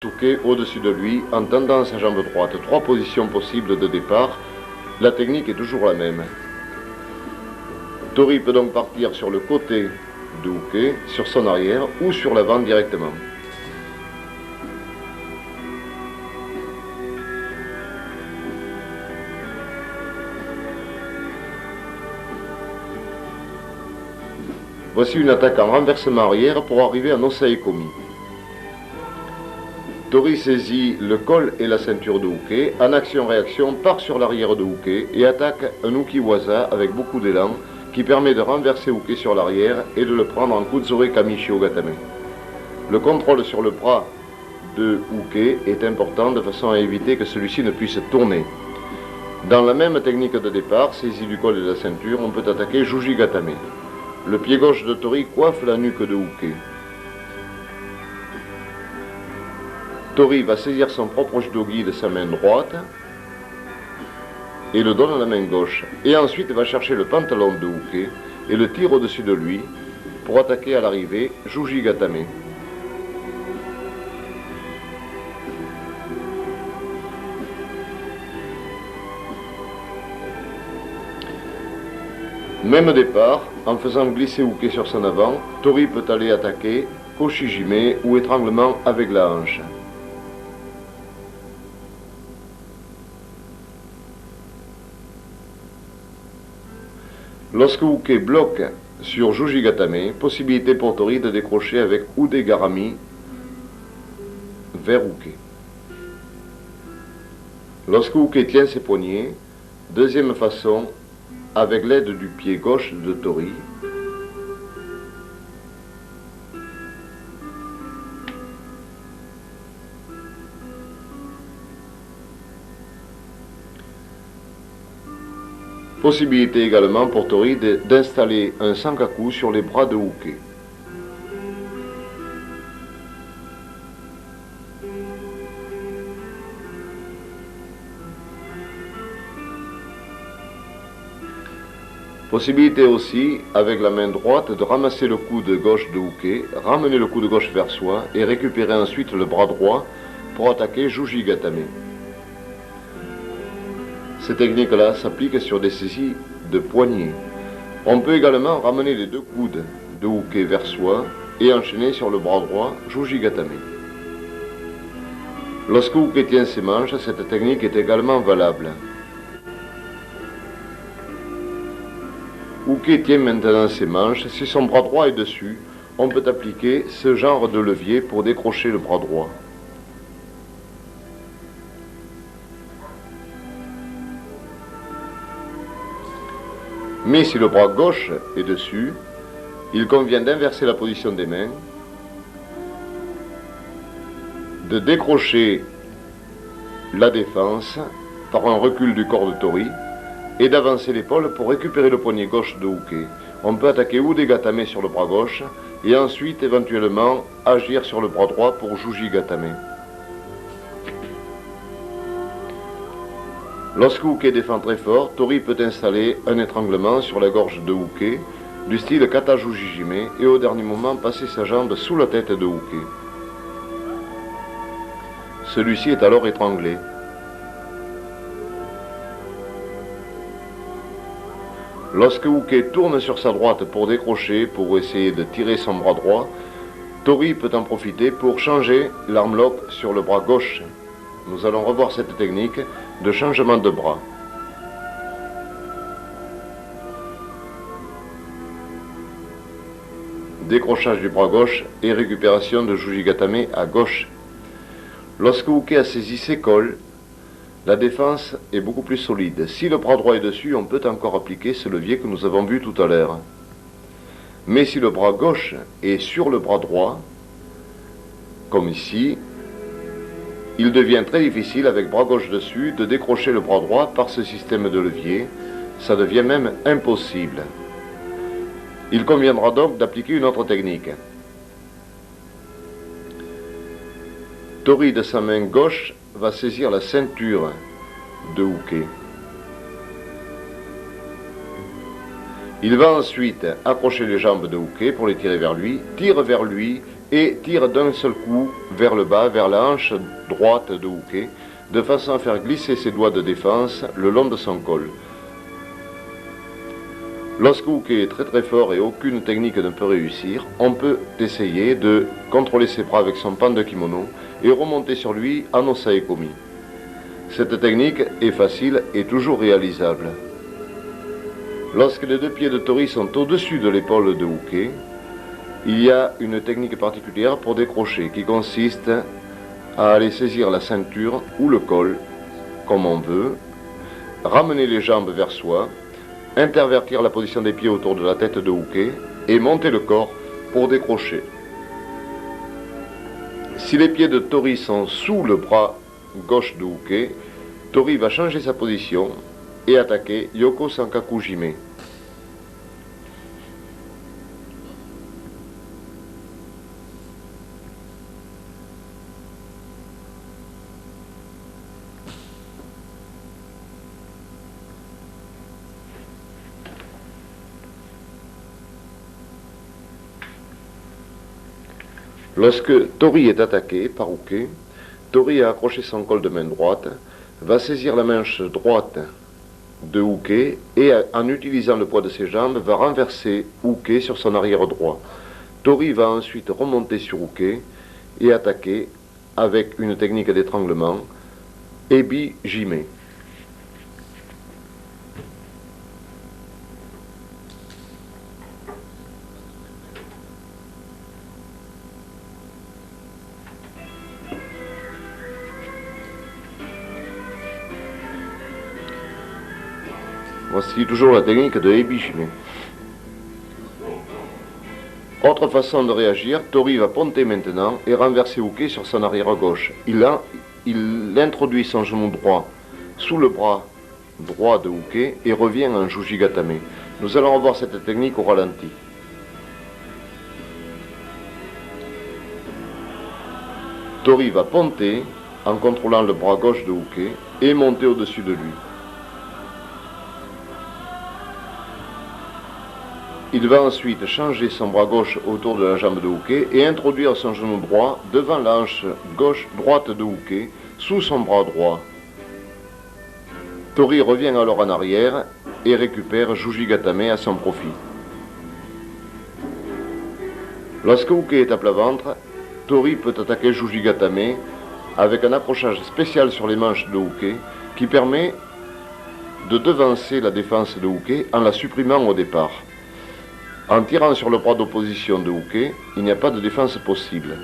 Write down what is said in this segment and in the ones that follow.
Touquet au-dessus de lui en tendant sa jambe droite. 3 positions possibles de départ. La technique est toujours la même. Tori peut donc partir sur le côté de Uke, sur son arrière ou sur l'avant directement. Voici une attaque en renversement arrière pour arriver en Osaekomi. Tori saisit le col et la ceinture de Uke, en action-réaction part sur l'arrière de Uke et attaque un ukiwaza avec beaucoup d'élan qui permet de renverser Uke sur l'arrière et de le prendre en Kuzore Kamishi Ogatame. Le contrôle sur le bras de Uke est important de façon à éviter que celui-ci ne puisse tourner. Dans la même technique de départ, saisie du col et de la ceinture, on peut attaquer Juji Gatame. Le pied gauche de Tori coiffe la nuque de Uke. Tori va saisir son propre judogi de sa main droite et le donne à la main gauche. Et ensuite va chercher le pantalon de Uke et le tire au-dessus de lui pour attaquer à l'arrivée Juji Gatame. Même départ, en faisant glisser Uke sur son avant, Tori peut aller attaquer Koshijime ou étranglement avec la hanche. Lorsque Uke bloque sur Juji Gatame, possibilité pour Tori de décrocher avec Ude Garami vers Uke. Lorsque Uke tient ses poignets, deuxième façon, avec l'aide du pied gauche de Tori, possibilité également pour Tori d'installer un sankaku sur les bras de Uke. Possibilité aussi, avec la main droite, de ramasser le coude gauche de Uke, ramener le coude gauche vers soi et récupérer ensuite le bras droit pour attaquer Juji Gatame. Ces techniques-là s'appliquent sur des saisies de poignets. On peut également ramener les deux coudes de Uke vers soi et enchaîner sur le bras droit Juji Gatame. Lorsque Uke tient ses manches, cette technique est également valable. Uke tient maintenant ses manches. Si son bras droit est dessus, on peut appliquer ce genre de levier pour décrocher le bras droit. Mais si le bras gauche est dessus, il convient d'inverser la position des mains, de décrocher la défense par un recul du corps de Tori et d'avancer l'épaule pour récupérer le poignet gauche de Uke. On peut attaquer Ude Gatame sur le bras gauche et ensuite éventuellement agir sur le bras droit pour Juji Gatame. Lorsque Uke défend très fort, Tori peut installer un étranglement sur la gorge de Uke, du style Kata Jujijime, et au dernier moment passer sa jambe sous la tête de Uke. Celui-ci est alors étranglé. Lorsque Uke tourne sur sa droite pour décrocher, pour essayer de tirer son bras droit, Tori peut en profiter pour changer l'armlock sur le bras gauche. Nous allons revoir cette technique de changement de bras. Décrochage du bras gauche et récupération de Juji Gatame à gauche. Lorsque Uke a saisi ses cols, la défense est beaucoup plus solide. Si le bras droit est dessus, on peut encore appliquer ce levier que nous avons vu tout à l'heure. Mais si le bras gauche est sur le bras droit, comme ici, il devient très difficile, avec bras gauche dessus, de décrocher le bras droit par ce système de levier. Ça devient même impossible. Il conviendra donc d'appliquer une autre technique. Tori de sa main gauche va saisir la ceinture de Uke. Il va ensuite accrocher les jambes de Uke pour les tirer vers lui, tire vers lui et tire d'un seul coup vers le bas, vers la hanche droite de Uke, de façon à faire glisser ses doigts de défense le long de son col. Lorsque Uke est très fort et aucune technique ne peut réussir, on peut essayer de contrôler ses bras avec son pan de kimono et remonter sur lui en osaekomi. Cette technique est facile et toujours réalisable. Lorsque les deux pieds de Tori sont au-dessus de l'épaule de Uke, il y a une technique particulière pour décrocher qui consiste à aller saisir la ceinture ou le col, comme on veut, ramener les jambes vers soi, intervertir la position des pieds autour de la tête de Uke et monter le corps pour décrocher. Si les pieds de Tori sont sous le bras gauche de Uke, Tori va changer sa position et attaquer Yoko Sankaku Jime. Lorsque Tori est attaqué par Uke, Tori a accroché son col de main droite, va saisir la manche droite de Uke et en utilisant le poids de ses jambes va renverser Uke sur son arrière droit. Tori va ensuite remonter sur Uke et attaquer avec une technique d'étranglement, Ebi Jime. Voici toujours la technique de Ebi Jime. Autre façon de réagir, Tori va ponter maintenant et renverser Uke sur son arrière gauche. Il introduit son genou droit sous le bras droit de Uke et revient en Jujigatame. Nous allons revoir cette technique au ralenti. Tori va ponter en contrôlant le bras gauche de Uke et monter au-dessus de lui. Il va ensuite changer son bras gauche autour de la jambe de Uke et introduire son genou droit devant la hanche droite de Uke sous son bras droit. Tori revient alors en arrière et récupère Jujigatame à son profit. Lorsque Uke est à plat ventre, Tori peut attaquer Jujigatame avec un accrochage spécial sur les manches de Uke qui permet de devancer la défense de Uke en la supprimant au départ. En tirant sur le bras d'opposition de Uke, il n'y a pas de défense possible.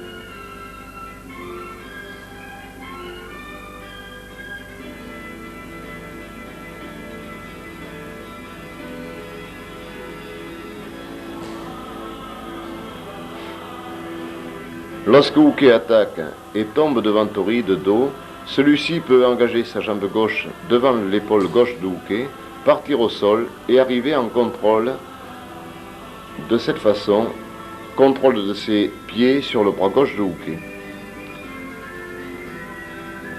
Lorsque Uke attaque et tombe devant Tori de dos, celui-ci peut engager sa jambe gauche devant l'épaule gauche de Uke, partir au sol et arriver en contrôle. De cette façon, contrôle de ses pieds sur le bras gauche de Uke.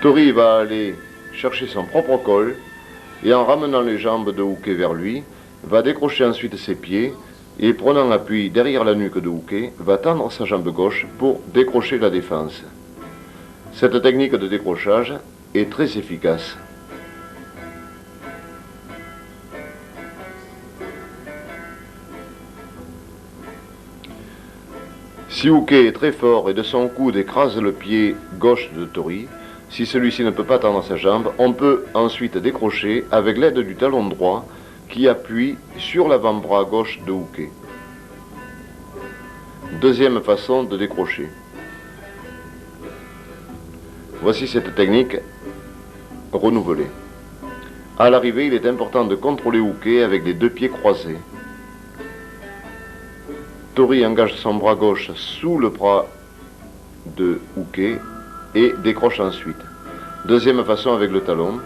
Tori va aller chercher son propre col et en ramenant les jambes de Uke vers lui, va décrocher ensuite ses pieds et prenant appui derrière la nuque de Uke, va tendre sa jambe gauche pour décrocher la défense. Cette technique de décrochage est très efficace. Si Uke est très fort et de son coude écrase le pied gauche de Tori, si celui-ci ne peut pas tendre sa jambe, on peut ensuite décrocher avec l'aide du talon droit qui appuie sur l'avant-bras gauche de Uke. Deuxième façon de décrocher. Voici cette technique renouvelée. À l'arrivée, il est important de contrôler Uke avec les deux pieds croisés. Tori engage son bras gauche sous le bras de Uke et décroche ensuite. Deuxième façon avec le talon.